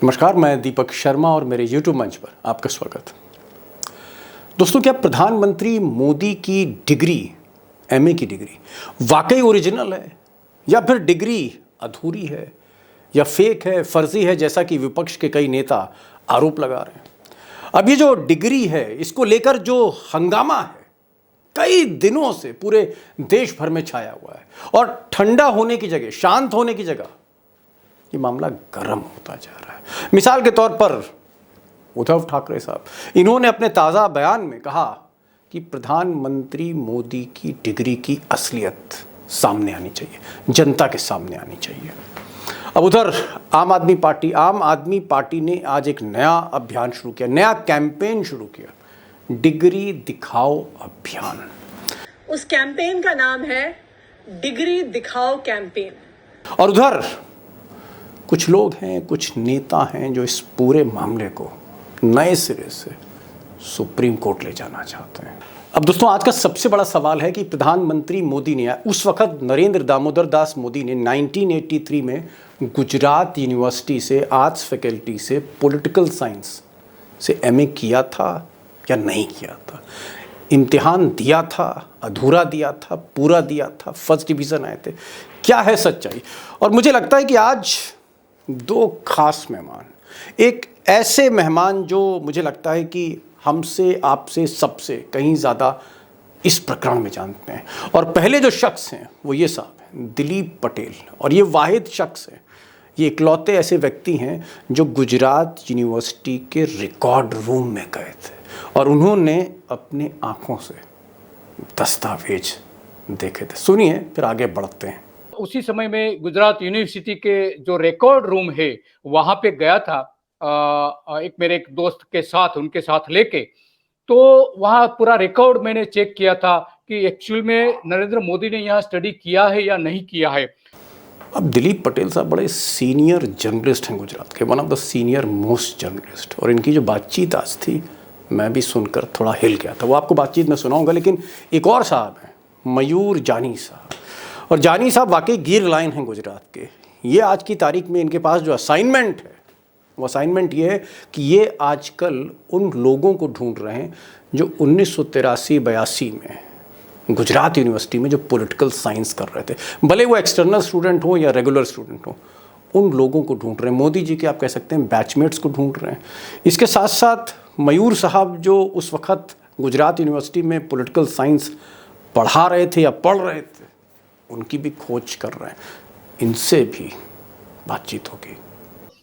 नमस्कार, मैं दीपक शर्मा और मेरे YouTube मंच पर आपका स्वागत। दोस्तों, क्या प्रधानमंत्री मोदी की डिग्री, MA की डिग्री वाकई ओरिजिनल है या फिर डिग्री अधूरी है या फेक है, फर्जी है, जैसा कि विपक्ष के कई नेता आरोप लगा रहे हैं। अब ये जो डिग्री है, इसको लेकर जो हंगामा है कई दिनों से पूरे देश भर में छाया हुआ है और ठंडा होने की जगह, शांत होने की जगह ये मामला गर्म होता जा रहा है। मिसाल के तौर पर उद्धव ठाकरे साहब, इन्होंने अपने ताज़ा बयान में कहा कि प्रधानमंत्री मोदी की डिग्री की असलियत सामने आनी चाहिए, जनता के सामने आनी चाहिए। अब उधर आम आदमी पार्टी ने आज एक नया अभियान शुरू किया, नया कैंपेन शुरू किया, डिग्री दिखाओ अभियान। उस कैंपेन का नाम है डिग्री दिखाओ कैंपेन। और उधर कुछ लोग हैं, कुछ नेता हैं जो इस पूरे मामले को नए सिरे से सुप्रीम कोर्ट ले जाना चाहते हैं। अब दोस्तों, आज का सबसे बड़ा सवाल है कि प्रधानमंत्री मोदी ने, उस वक्त नरेंद्र दामोदर दास मोदी ने 1983 में गुजरात यूनिवर्सिटी से आर्ट्स फैकल्टी से पॉलिटिकल साइंस से MA किया था या नहीं किया था, इम्तिहान दिया था, अधूरा दिया था, पूरा दिया था, फर्स्ट डिवीज़न आए थे, क्या है सच्चाई। और मुझे लगता है कि आज दो खास मेहमान, एक ऐसे मेहमान जो मुझे लगता है कि हमसे, आपसे, सबसे कहीं ज़्यादा इस प्रकरण में जानते हैं, और पहले जो शख्स हैं वो ये साहब हैं, दिलीप पटेल। और ये वाहिद शख्स हैं, ये इकलौते ऐसे व्यक्ति हैं जो गुजरात यूनिवर्सिटी के रिकॉर्ड रूम में गए थे और उन्होंने अपने आँखों से दस्तावेज देखे थे। सुनिए, फिर आगे बढ़ते हैं। उसी समय में गुजरात यूनिवर्सिटी के जो रिकॉर्ड रूम है वहां पे गया था मेरे एक दोस्त के साथ, उनके साथ लेके। तो वहां पूरा रिकॉर्ड मैंने चेक किया था कि एक्चुअल में नरेंद्र मोदी ने यहाँ स्टडी किया है या नहीं किया है। अब दिलीप पटेल साहब बड़े सीनियर जर्नलिस्ट हैं गुजरात के, one of the senior most journalist. और इनकी जो बातचीत आज थी, मैं भी सुनकर थोड़ा हिल गया था। वो आपको बातचीत में सुनाऊंगा, लेकिन एक और साहब हैं, मयूर जानी साहब। और जानी साहब वाकई गिर लाइन हैं गुजरात के। ये आज की तारीख में इनके पास जो असाइनमेंट है, वो असाइनमेंट ये है कि ये आजकल उन लोगों को ढूंढ रहे हैं जो 1983-82 में गुजरात यूनिवर्सिटी में जो पॉलिटिकल साइंस कर रहे थे, भले वो एक्सटर्नल स्टूडेंट हो या रेगुलर स्टूडेंट हो, उन लोगों को ढूंढ रहे हैं। मोदी जी के, आप कह सकते हैं, बैचमेट्स को ढूंढ रहे हैं। इसके साथ साथ मयूर साहब जो उस वक्त गुजरात यूनिवर्सिटी में पॉलिटिकल साइंस पढ़ा रहे थे या पढ़ रहे थे, उनकी भी खोज कर रहे हैं। इनसे भी बातचीत होगी।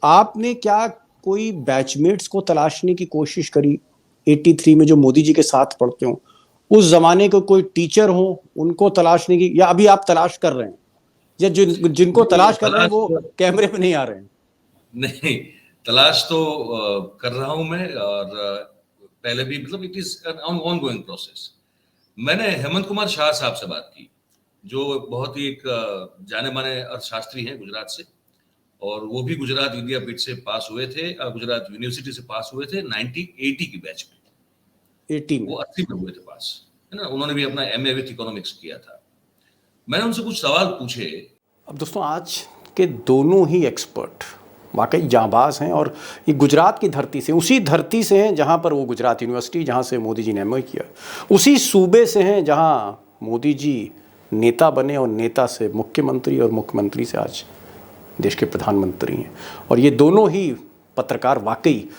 आपने क्या कोई बैचमेट्स को तलाशने की कोशिश करी 83 में जो मोदी जी के साथ पढ़ते हो? उस जमाने के कोई टीचर हो, उनको तलाशने की, या अभी आप तलाश कर रहे हैं, या जिनको तलाश कर रहे हैं वो कैमरे पे नहीं आ रहे हैं? नहीं, तलाश तो कर रहा हूं मैं, और पहले भी, मतलब it is on going process. मैंने हेमंत कुमार शाह साहब से बात की, जो बहुत ही एक जाने माने अर्थशास्त्री हैं गुजरात से, और वो भी गुजरात विद्यापीठ से पास हुए थे, गुजरात यूनिवर्सिटी से पास हुए थे 1980 की बैच में। 80 में, वो 80 में हुए थे पास, है ना। उन्होंने भी अपना MA विथ इकोनॉमिक्स किया था। मैंने उनसे कुछ सवाल पूछे। अब दोस्तों, आज के दोनों ही एक्सपर्ट वाकई जांबाज हैं, और ये गुजरात की धरती से, उसी धरती से हैं जहाँ पर वो गुजरात यूनिवर्सिटी, जहाँ से मोदी जी ने MA किया, उसी सूबे से हैं जहाँ मोदी जी नेता बने, और नेता से मुख्यमंत्री, और मुख्यमंत्री से आज देश के प्रधानमंत्री हैं। और ये दोनों ही पत्रकार वाकई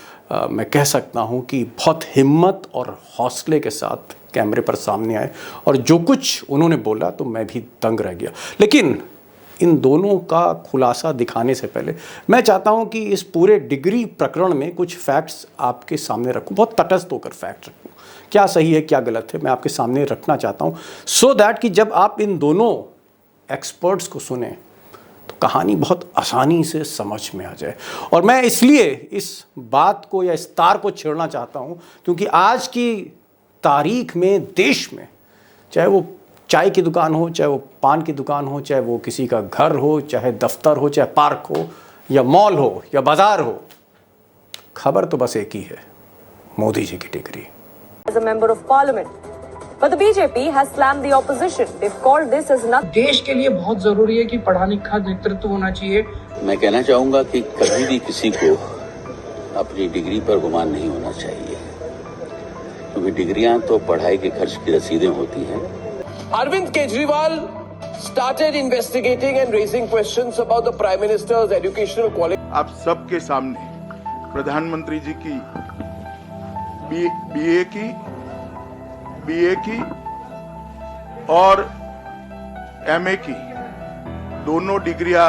मैं कह सकता हूँ कि बहुत हिम्मत और हौसले के साथ कैमरे पर सामने आए, और जो कुछ उन्होंने बोला तो मैं भी दंग रह गया। लेकिन इन दोनों का खुलासा दिखाने से पहले मैं चाहता हूं कि इस पूरे डिग्री प्रकरण में कुछ फैक्ट्स आपके सामने रखूं, बहुत तटस्थ होकर फैक्ट रखूं, क्या सही है क्या गलत है, मैं आपके सामने रखना चाहता हूं, सो दैट कि जब आप इन दोनों एक्सपर्ट्स को सुने तो कहानी बहुत आसानी से समझ में आ जाए। और मैं इसलिए इस बात को या इस तार को छेड़ना चाहता हूं क्योंकि आज की तारीख में देश में, चाहे वो चाय की दुकान हो, चाहे वो पान की दुकान हो, चाहे वो किसी का घर हो, चाहे दफ्तर हो, चाहे पार्क हो, या मॉल हो, या बाजार हो, खबर तो बस एक ही है, मोदी जी की degree. As a member of parliament, but the BJP has slammed the opposition. They've called this as nothing. देश के लिए बहुत जरूरी है कि पढ़ा लिखा नेतृत्व होना चाहिए। मैं कहना चाहूंगा कि कभी भी किसी को अपनी डिग्री पर गुमान नहीं होना चाहिए, क्योंकि डिग्रियां तो पढ़ाई के खर्च की रसीदें होती हैं। Arvind Kejriwal started investigating and raising questions about the Prime Minister's educational quality. आप सबके सामने प्रधानमंत्री जी की बीए की और एमए की दोनों डिग्रियां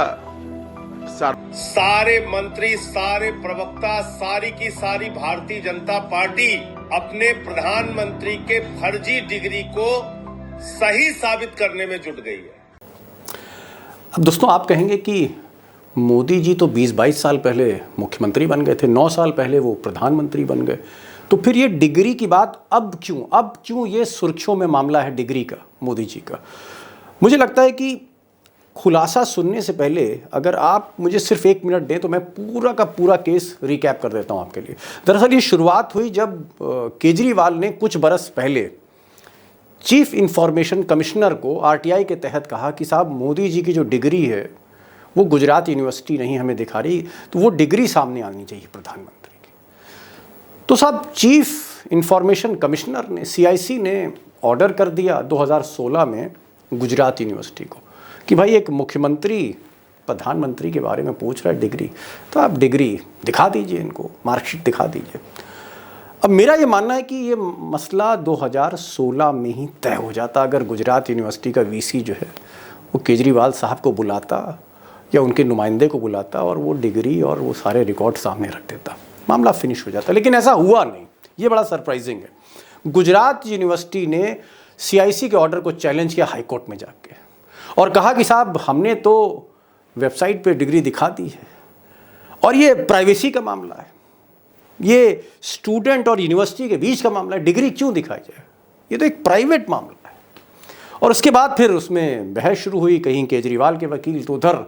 सारे मंत्री, सारे प्रवक्ता, सारी की सारी भारतीय जनता पार्टी अपने प्रधानमंत्री के फर्जी डिग्री को सही साबित करने में जुट गई है। अब दोस्तों आप कहेंगे कि मोदी जी तो 20-22 साल पहले मुख्यमंत्री बन गए थे, 9 साल पहले वो प्रधानमंत्री बन गए, तो फिर ये डिग्री की बात अब क्यों ये सुर्खियों में मामला है डिग्री का, मोदी जी का। मुझे लगता है कि खुलासा सुनने से पहले अगर आप मुझे सिर्फ 1 मिनट दें तो मैं पूरा का पूरा केस रिकैप कर देता हूं आपके लिए। दरअसल ये शुरुआत हुई जब केजरीवाल ने कुछ बरस पहले चीफ इंफॉर्मेशन कमिश्नर को आरटीआई के तहत कहा कि साहब मोदी जी की जो डिग्री है वो गुजरात यूनिवर्सिटी नहीं हमें दिखा रही, तो वो डिग्री सामने आनी चाहिए प्रधानमंत्री की। तो साहब चीफ इंफॉर्मेशन कमिश्नर ने, सीआईसी ने ऑर्डर कर दिया 2016 में गुजरात यूनिवर्सिटी को कि भाई एक मुख्यमंत्री प्रधानमंत्री के बारे में पूछ रहा है डिग्री, तो आप डिग्री दिखा दीजिए, इनको मार्कशीट दिखा दीजिए। अब मेरा ये मानना है कि ये मसला 2016 में ही तय हो जाता अगर गुजरात यूनिवर्सिटी का वीसी जो है वो केजरीवाल साहब को बुलाता या उनके नुमाइंदे को बुलाता और वो डिग्री और वो सारे रिकॉर्ड सामने रख देता, मामला फिनिश हो जाता। लेकिन ऐसा हुआ नहीं, ये बड़ा सरप्राइजिंग है। गुजरात यूनिवर्सिटी ने सीआईसी के ऑर्डर को चैलेंज किया हाईकोर्ट में जाके और कहा कि साहब हमने तो वेबसाइट पे डिग्री दिखा दी है और ये प्राइवेसी का मामला है, ये स्टूडेंट और यूनिवर्सिटी के बीच का मामला है, डिग्री क्यों दिखाई जाए, ये तो एक प्राइवेट मामला है। और उसके बाद फिर उसमें बहस शुरू हुई, कहीं केजरीवाल के वकील तो उधर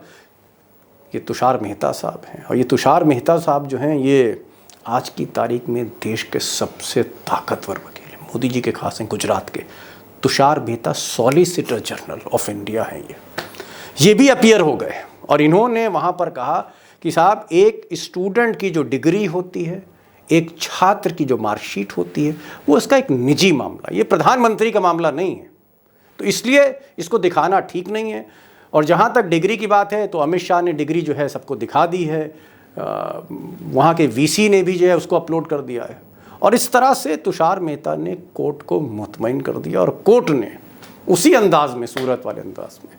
ये तुषार मेहता साहब हैं, और ये तुषार मेहता साहब जो हैं ये आज की तारीख में देश के सबसे ताकतवर वकील हैं, मोदी जी के खास हैं गुजरात के। Tushar Mehta solicitor general of India हैं ये भी अपीयर हो गए और इन्होंने वहाँ पर कहा कि साहब एक स्टूडेंट की जो डिग्री होती है, एक छात्र की जो मार्कशीट होती है, वो इसका एक निजी मामला, ये प्रधानमंत्री का मामला नहीं है, तो इसलिए इसको दिखाना ठीक नहीं है। और जहाँ तक डिग्री की बात है तो अमित शाह ने डिग्री जो है सबको दिखा दी है, वहाँ के वीसी ने भी जो है उसको अपलोड कर दिया है, और इस तरह से तुषार मेहता ने कोर्ट को मुतमईन कर दिया और कोर्ट ने उसी अंदाज में, सूरत वाले अंदाज में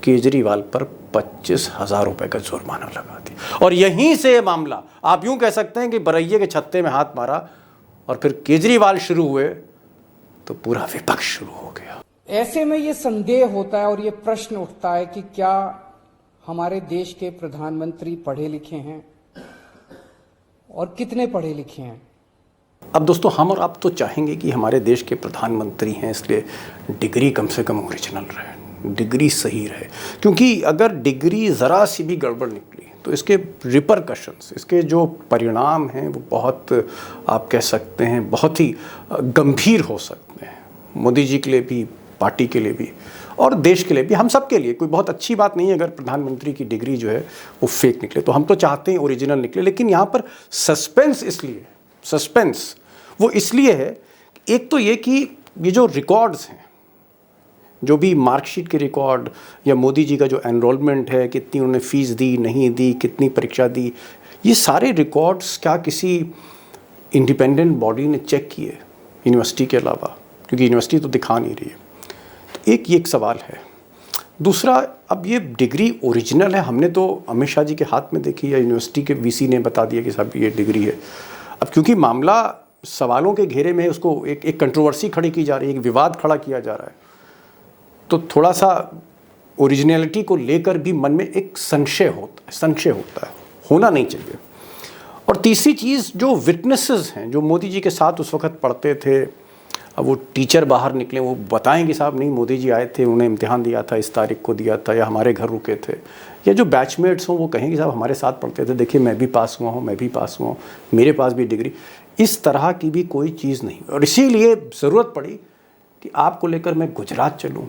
केजरीवाल पर 25,000 रुपए का जुर्माना लगा दिया। और यहीं से मामला आप यूं कह सकते हैं कि बरैये के छत्ते में हाथ मारा और फिर केजरीवाल शुरू हुए तो पूरा विपक्ष शुरू हो गया। ऐसे में ये संदेह होता है और ये प्रश्न उठता है कि क्या हमारे देश के प्रधानमंत्री पढ़े लिखे हैं और कितने पढ़े लिखे हैं। अब दोस्तों हम और आप तो चाहेंगे कि हमारे देश के प्रधानमंत्री हैं इसलिए डिग्री कम से कम ओरिजिनल रहे, डिग्री सही रहे, क्योंकि अगर डिग्री ज़रा सी भी गड़बड़ निकली तो इसके रिपरकशंस, इसके जो परिणाम हैं वो बहुत, आप कह सकते हैं बहुत ही गंभीर हो सकते हैं, मोदी जी के लिए भी, पार्टी के लिए भी और देश के लिए भी, हम सब के लिए। कोई बहुत अच्छी बात नहीं है अगर प्रधानमंत्री की डिग्री जो है वो फेक निकले, तो हम तो चाहते हैं ओरिजिनल निकले। लेकिन यहाँ पर सस्पेंस वो इसलिए है, एक तो ये कि ये जो रिकॉर्ड्स हैं, जो भी मार्कशीट के रिकॉर्ड या मोदी जी का जो एनरोलमेंट है, कितनी उन्होंने फ़ीस दी, नहीं दी, कितनी परीक्षा दी, ये सारे रिकॉर्ड्स क्या किसी इंडिपेंडेंट बॉडी ने चेक किए यूनिवर्सिटी के अलावा, क्योंकि यूनिवर्सिटी तो दिखा नहीं रही है। तो एक सवाल है। दूसरा, अब ये डिग्री ओरिजिनल है, हमने तो अमित शाह जी के हाथ में देखी या यूनिवर्सिटी के वीसी ने बता दिया कि साहब ये डिग्री है। अब क्योंकि मामला सवालों के घेरे में, उसको एक कंट्रोवर्सी खड़ी की जा रही है, एक विवाद खड़ा किया जा रहा है, तो थोड़ा सा ओरिजिनलिटी को लेकर भी मन में एक संशय होता है, होना नहीं चाहिए। और तीसरी चीज़, जो विटनेसेस हैं जो मोदी जी के साथ उस वक्त पढ़ते थे, अब वो टीचर बाहर निकले, वो बताएं कि साहब नहीं मोदी जी आए थे, उन्होंने इम्तिहान दिया था, इस तारीख को दिया था, या हमारे घर रुके थे, या जो बैचमेट्स हों वो कहें कि साहब हमारे साथ पढ़ते थे, देखिए मैं भी पास हुआ हूँ, मेरे पास भी डिग्री, इस तरह की भी कोई चीज़ नहीं। और इसीलिए ज़रूरत पड़ी कि आपको लेकर मैं गुजरात चलूँ,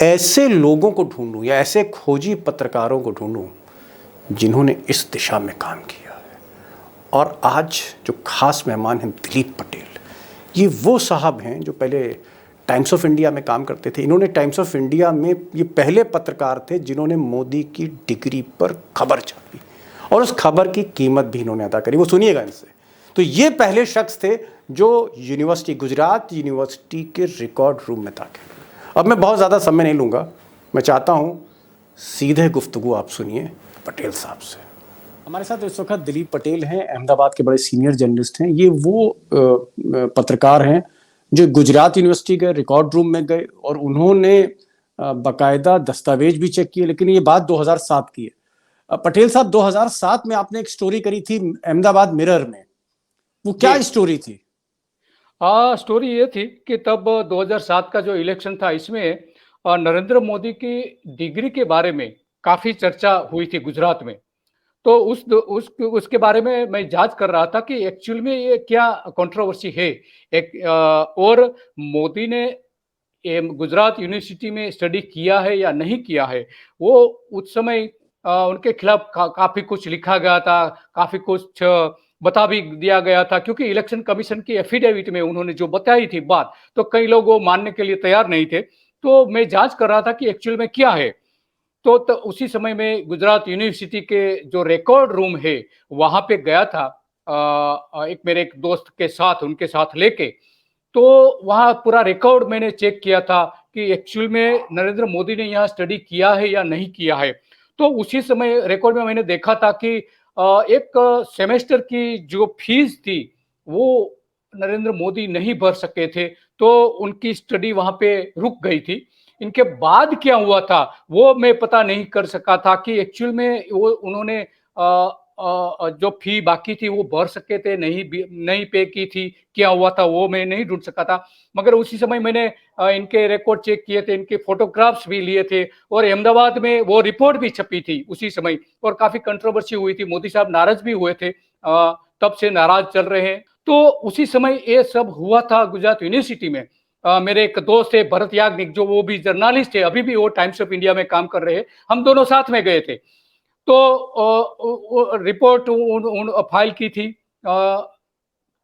ऐसे लोगों को ढूंढूं या ऐसे खोजी पत्रकारों को ढूंढूं जिन्होंने इस दिशा में काम किया है और आज जो खास मेहमान हैं दिलीप पटेल, ये वो साहब हैं जो पहले टाइम्स ऑफ इंडिया में काम करते थे। इन्होंने टाइम्स ऑफ इंडिया में ये पहले पत्रकार थे जिन्होंने मोदी की डिग्री पर खबर छापी और उस खबर की कीमत भी इन्होंने अदा करी। वो सुनिएगा इनसे। तो ये पहले शख्स थे जो यूनिवर्सिटी, गुजरात यूनिवर्सिटी के रिकॉर्ड रूम में ताके। अब मैं बहुत ज़्यादा समय नहीं लूँगा, मैं चाहता हूँ सीधे गुफ्तगू आप सुनिए पटेल साहब से। हमारे साथ इस वक्त दिलीप पटेल हैं, अहमदाबाद के बड़े सीनियर जर्नलिस्ट हैं। ये वो पत्रकार हैं जो गुजरात यूनिवर्सिटी के रिकॉर्ड रूम में गए और उन्होंने बाकायदा दस्तावेज भी चेक किए, लेकिन ये बात 2007 की है। पटेल साहब, 2007 में आपने एक स्टोरी करी थी अहमदाबाद मिरर में, वो क्या स्टोरी थी? स्टोरी ये थी कि तब 2007 का जो इलेक्शन था, इसमें नरेंद्र मोदी की डिग्री के बारे में काफी चर्चा हुई थी गुजरात में। तो उसके बारे में मैं जांच कर रहा था कि एक्चुअल में ये क्या कंट्रोवर्सी है। और मोदी ने गुजरात यूनिवर्सिटी में स्टडी किया है या नहीं किया है, वो उस समय उनके खिलाफ काफी कुछ लिखा गया था, काफी कुछ बता भी दिया गया था, क्योंकि इलेक्शन कमीशन की एफिडेविट में उन्होंने जो बताई थी बात, तो कई लोग वो मानने के लिए तैयार नहीं थे। तो मैं जांच कर रहा था कि एक्चुअल में क्या है। तो उसी समय में गुजरात यूनिवर्सिटी के जो रिकॉर्ड रूम है वहां पे गया था, एक मेरे एक दोस्त के साथ, उनके साथ लेके। तो वहां पूरा रिकॉर्ड मैंने चेक किया था कि एक्चुअल में नरेंद्र मोदी ने यहाँ स्टडी किया है या नहीं किया है। तो उसी समय रिकॉर्ड में मैंने देखा था कि एक सेमेस्टर की जो फीस थी वो नरेंद्र मोदी नहीं भर सके थे, तो उनकी स्टडी वहां पे रुक गई थी। इनके बाद क्या हुआ था वो मैं पता नहीं कर सका था कि एक्चुअल में वो उन्होंने जो फी बाकी थी वो भर सके थे, नहीं पे की थी, क्या हुआ था वो मैं नहीं ढूंढ सका था। मगर उसी समय मैंने इनके रिकॉर्ड चेक किए थे, इनके फोटोग्राफ्स भी लिए थे, और अहमदाबाद में वो रिपोर्ट भी छपी थी उसी समय, और काफी कंट्रोवर्सी हुई थी। मोदी साहब नाराज भी हुए थे, तब से नाराज चल रहे हैं। तो उसी समय ये सब हुआ था गुजरात यूनिवर्सिटी में। मेरे एक दोस्त है भरत याग्निक, जो वो भी जर्नलिस्ट है, अभी भी वो टाइम्स ऑफ इंडिया में काम कर रहे हैं, हम दोनों साथ में गए थे। तो रिपोर्ट फाइल की थी,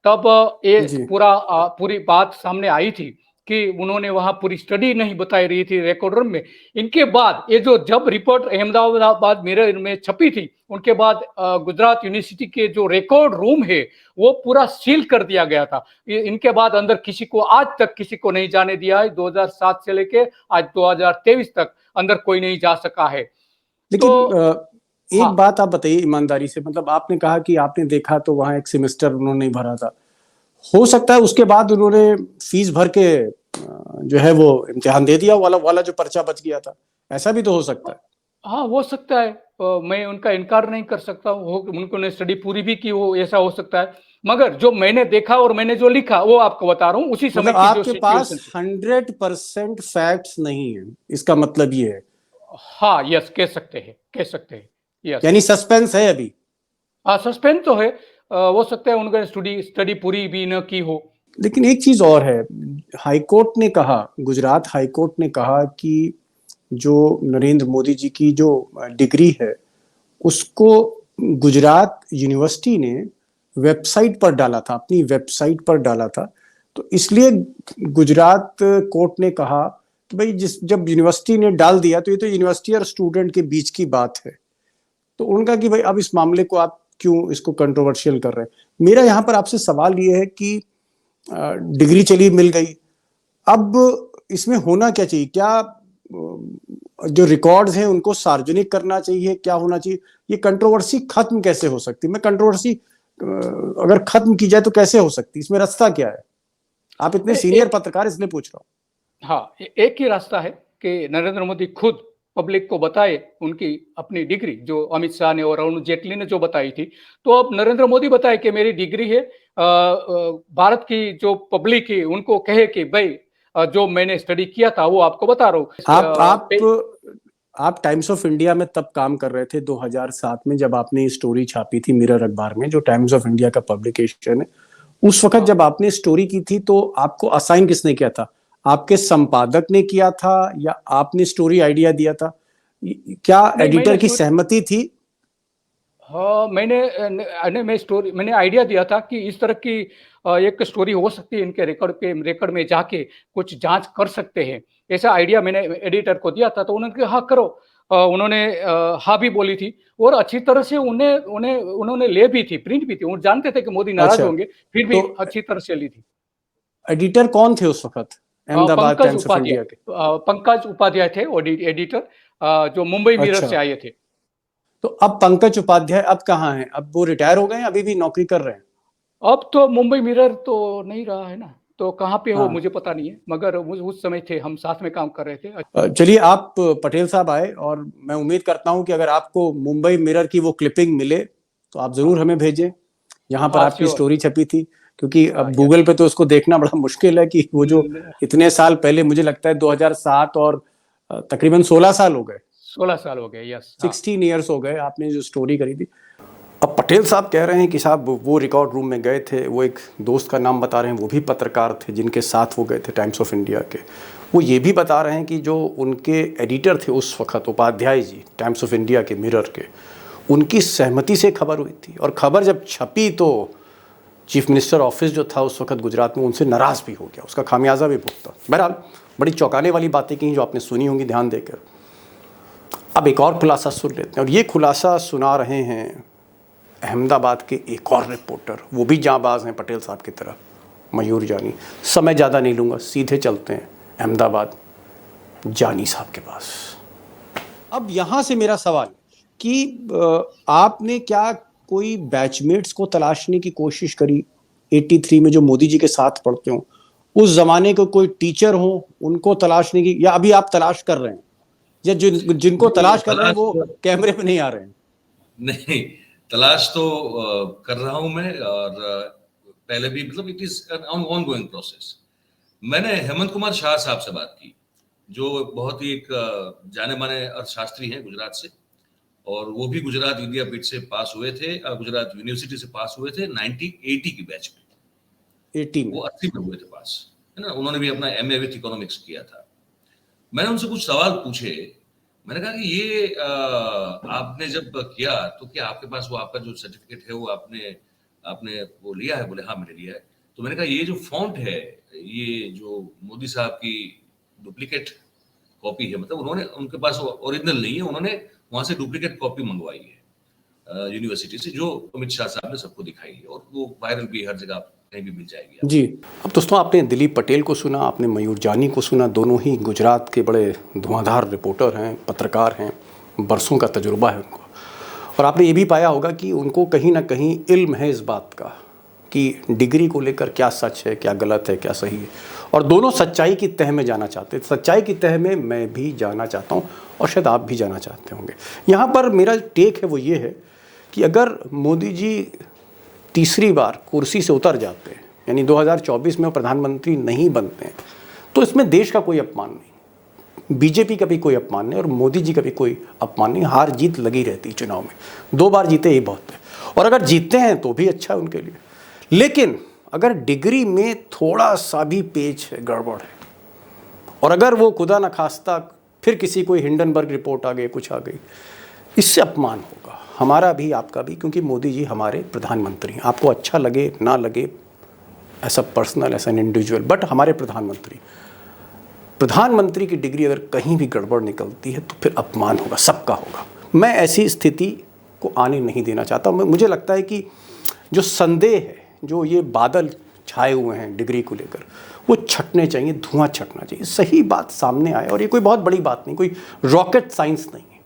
तब ये पूरी बात सामने आई थी कि उन्होंने वहां पूरी स्टडी नहीं बताई रही थी रिकॉर्ड रूम में। इनके बाद ये जो जब रिपोर्ट अहमदाबाद मिरर में छपी थी, उनके बाद गुजरात यूनिवर्सिटी के जो रिकॉर्ड रूम है वो पूरा सील कर दिया गया था। इनके बाद अंदर किसी को, आज तक किसी को नहीं जाने दिया है। 2007 से लेके आज 2023 तक अंदर कोई नहीं जा सका है। लेकिन एक बात आप बताइए ईमानदारी से, मतलब आपने कहा कि आपने देखा तो वहां एक सेमेस्टर उन्होंने नहीं भरा था, हो सकता है उसके बाद उन्होंने फीस भर के जो है वो इम्तिहान दे दिया, वाला जो पर्चा बच गया था, ऐसा भी तो हो सकता है। हाँ, हो सकता है, मैं उनका इनकार नहीं कर सकता हूँ, उन्होंने स्टडी पूरी भी की हो, ऐसा हो सकता है। मगर जो मैंने देखा और मैंने जो लिखा वो आपको बता रहा हूँ उसी समय मतलब आपके पास 100% फैक्ट्स नहीं है, इसका मतलब ये है? हाँ, यस, कह सकते हैं यस। यानी सस्पेंस है अभी? हाँ, सस्पेंस तो है, हो सकता है उन्होंने स्टडी पूरी भी न की हो। लेकिन एक चीज और है, हाईकोर्ट ने कहा, गुजरात हाईकोर्ट ने कहा कि जो नरेंद्र मोदी जी की जो डिग्री है उसको गुजरात यूनिवर्सिटी ने वेबसाइट पर डाला था, अपनी वेबसाइट पर डाला था। तो इसलिए गुजरात कोर्ट ने कहा कि भाई जब यूनिवर्सिटी ने डाल दिया तो ये तो यूनिवर्सिटी और स्टूडेंट के बीच की बात है। तो उनका कि भाई अब इस मामले को आप क्यों इसको कंट्रोवर्शियल कर रहे हैं। मेरा यहाँ पर आपसे सवाल ये है कि डिग्री चली मिल गई, अब इसमें होना क्या चाहिए? क्या जो रिकॉर्ड्स हैं उनको सार्वजनिक करना चाहिए? क्या होना चाहिए? ये कंट्रोवर्सी खत्म कैसे हो सकती? मैं कंट्रोवर्सी अगर खत्म की जाए तो कैसे हो सकती? इसमें रास्ता क्या है? आप इतने सीनियर पत्रकार, इसलिए पूछ रहा हूँ। हाँ, एक ही रास्ता है कि नरेंद्र मोदी खुद पब्लिक को बताए उनकी अपनी डिग्री, जो अमित शाह ने और अरुण जेटली ने जो बताई थी। तो अब नरेंद्र मोदी बताए कि मेरी डिग्री है, भारत की जो पब्लिक है उनको कहे कि भाई जो मैंने स्टडी किया था वो आपको बता रहा हूँ। आप टाइम्स ऑफ इंडिया में तब काम कर रहे थे 2007 में, जब आपने ये स्टोरी छापी थी मिरर अखबार में, जो टाइम्स ऑफ इंडिया का पब्लिकेशन है। उस वक्त जब आपने स्टोरी की थी तो आपको असाइन किसने किया था? आपके संपादक ने किया था या आपने स्टोरी आइडिया दिया था? क्या एडिटर की सहमति थी? हाँ, मैंने आइडिया दिया था कि इस तरह की एक स्टोरी हो सकती है, इनके रेकॉर्ड में जाके कुछ जांच कर सकते हैं। ऐसा आइडिया मैंने एडिटर को दिया था, तो उन्होंने कहा हाँ करो। उन्होंने हाँ भी बोली थी और अच्छी तरह से उन्होंने ले भी थी, प्रिंट भी थी। वो जानते थे कि मोदी नाराज अच्छा, होंगे, फिर भी तो अच्छी तरह से ली थी। एडिटर कौन थे उस वक्त Ahmedabad Pankaj times of Upadhyay India के? पंकज उपाध्याय थे एडिटर, जो मुंबई मिरर अच्छा, से आए थे। तो अब पंकज उपाध्याय अब कहाँ हैं? अब वो रिटायर हो गए हैं, अभी भी नौकरी कर रहे हैं? अब तो मुंबई मिरर तो नहीं रहा है ना, तो कहाँ पे हो हाँ। मुझे पता नहीं है, मगर उस समय थे, हम साथ में काम कर रहे थे। चलिए, आप पटेल साहब आए और मैं उम्मीद करता हूं कि अगर आपको मुंबई मिरर की वो क्लिपिंग मिले तो आप जरूर हमें भेजें। यहाँ पर हाँ, आपकी श्योर। स्टोरी छपी थी, क्योंकि अब हाँ, गूगल पे तो उसको देखना बड़ा मुश्किल है कि वो जो इतने साल पहले, मुझे लगता है 2007, और तकरीबन 16 साल हो गए, 16 साल हो गए, यस। 16 ईयर्स हो गए आपने जो स्टोरी करी थी। अब पटेल साहब कह रहे हैं कि साहब वो रिकॉर्ड रूम में गए थे, वो एक दोस्त का नाम बता रहे हैं, वो भी पत्रकार थे जिनके साथ वो गए थे टाइम्स ऑफ इंडिया के। वो ये भी बता रहे हैं कि जो उनके एडिटर थे उस वक्त, Upadhyay ji, times of India के, मिरर के, उनकी सहमति से खबर हुई थी। और खबर जब छपी तो चीफ मिनिस्टर ऑफिस जो था उस वक्त गुजरात में, उनसे नाराज़ भी हो गया, उसका खामियाजा भी भुगता। बहरहाल बड़ी चौंकाने वाली बातें की जो आपने सुनी होंगी ध्यान देकर। अब एक और खुलासा सुन लेते हैं, और ये खुलासा सुना रहे हैं अहमदाबाद के एक और रिपोर्टर, वो भी जांबाज हैं पटेल साहब की तरह, मयूर जानी। समय ज़्यादा नहीं लूँगा, सीधे चलते हैं अहमदाबाद जानी साहब के पास। अब यहाँ से मेरा सवाल कि आपने क्या कोई बैचमेट्स को तलाशने की कोशिश करी 83 में जो मोदी जी के साथ पढ़ते हो, उस जमाने के कोई टीचर हो, उनको तलाशने की, या अभी आप तलाश कर रहे हैं, या जिनको तलाश कर रहे हैं वो कैमरे पे नहीं आ रहे हैं? नहीं, तलाश तो कर रहा हूं मैं, और पहले भी, मतलब it is on going process. मैंने हेमंत कुमार शाह साहब से बात की, जो बहुत ही एक जाने माने अर्थशास्त्री हैं गुजरात से, और वो भी गुजरात विद्यापीठ से पास हुए थे, गुजरात यूनिवर्सिटी से पास हुए थे 1980 की बैच में। 80 में वो 80 में हुए थे पास, है ना। उन्होंने भी अपना MA विथ इकोनॉमिक्स किया था। मैंने उनसे कुछ सवाल पूछे। मैंने कहा कि ये आपने जब किया तो क्या आपके पास वो आपका जो सर्टिफिकेट है वो आपने वो लिया है? बोले हाँ मैंने लिया है। तो मैंने कहा ये जो फॉन्ट है, ये जो मोदी साहब की डुप्लीकेट कॉपी है, मतलब उन्होंने, उनके पास ओरिजिनल नहीं है, उन्होंने वहां से डुप्लीकेट कॉपी मंगवाई है यूनिवर्सिटी से, जो अमित शाह साहब ने सबको दिखाई है, और वो वायरल भी हर जगह कहीं भी मिल जाएगी। जी। अब दोस्तों, आपने दिलीप पटेल को सुना, आपने मयूर जानी को सुना। दोनों ही गुजरात के बड़े धुआंधार रिपोर्टर हैं, पत्रकार हैं, बरसों का तजुर्बा है उनको। और आपने ये भी पाया होगा कि उनको कहीं ना कहीं इल्म है इस बात का कि डिग्री को लेकर क्या सच है, क्या गलत है, क्या सही है, और दोनों सच्चाई की तह में जाना चाहते हैं। सच्चाई की तह में मैं भी जाना चाहता हूँ, और शायद आप भी जाना चाहते होंगे। यहाँ पर मेरा टेक है वो ये है कि अगर मोदी जी तीसरी बार कुर्सी से उतर जाते हैं, यानी 2024 में वो प्रधानमंत्री नहीं बनते हैं, तो इसमें देश का कोई अपमान नहीं, बीजेपी का भी कोई अपमान नहीं, और मोदी जी का भी कोई अपमान नहीं। हार जीत लगी रहती चुनाव में, 2 बार जीते ही बहुत है, और अगर जीतते हैं तो भी अच्छा है उनके लिए। लेकिन अगर डिग्री में थोड़ा सा भी पेच है, गड़बड़ है, और अगर वो खुदा न खास्ता फिर किसी कोई हिंडनबर्ग रिपोर्ट आ गई, कुछ आ गई, इससे अपमान होगा हमारा भी, आपका भी, क्योंकि मोदी जी हमारे प्रधानमंत्री हैं। आपको अच्छा लगे ना लगे, ऐसा पर्सनल, ऐसा इंडिविजुअल, बट हमारे प्रधानमंत्री की डिग्री अगर कहीं भी गड़बड़ निकलती है तो फिर अपमान होगा, सबका होगा। मैं ऐसी स्थिति को आने नहीं देना चाहता। मुझे लगता है कि जो संदेह है, जो ये बादल छाए हुए हैं डिग्री को लेकर, वो छटने चाहिए, धुआं छटना चाहिए, सही बात सामने आए। और ये कोई बहुत बड़ी बात नहीं, कोई रॉकेट साइंस नहीं है।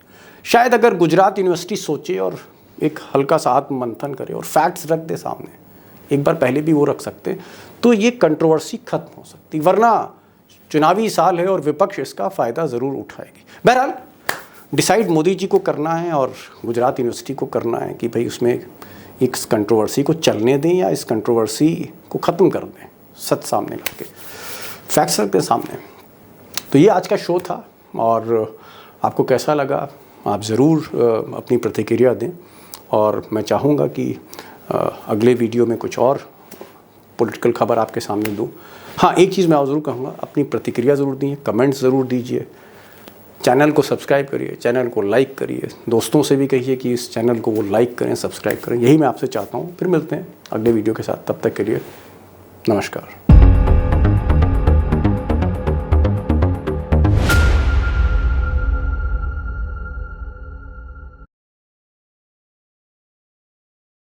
शायद अगर गुजरात यूनिवर्सिटी सोचे और एक हल्का सा आत्म मंथन करे और फैक्ट्स रख दे सामने, एक बार पहले भी वो रख सकते, तो ये कंट्रोवर्सी खत्म हो सकती। वरना चुनावी साल है और विपक्ष इसका फ़ायदा ज़रूर उठाएगी। बहरहाल डिसाइड मोदी जी को करना है और गुजरात यूनिवर्सिटी को करना है कि भाई उसमें इस कंट्रोवर्सी को चलने दें या इस कंट्रोवर्सी को ख़त्म कर दें, सच सामने ला के, फैक्ट्स रख दें सामने। तो ये आज का शो था, और आपको कैसा लगा आप ज़रूर अपनी प्रतिक्रिया दें। और मैं चाहूँगा कि अगले वीडियो में कुछ और पॉलिटिकल खबर आपके सामने दूँ। हाँ, एक चीज़ मैं और ज़रूर कहूँगा, अपनी प्रतिक्रिया ज़रूर दीजिए, कमेंट्स ज़रूर दीजिए, चैनल को सब्सक्राइब करिए, चैनल को लाइक करिए, दोस्तों से भी कहिए कि इस चैनल को वो लाइक करें, सब्सक्राइब करें। यही मैं आपसे चाहता हूँ। फिर मिलते हैं अगले वीडियो के साथ, तब तक के लिए नमस्कार।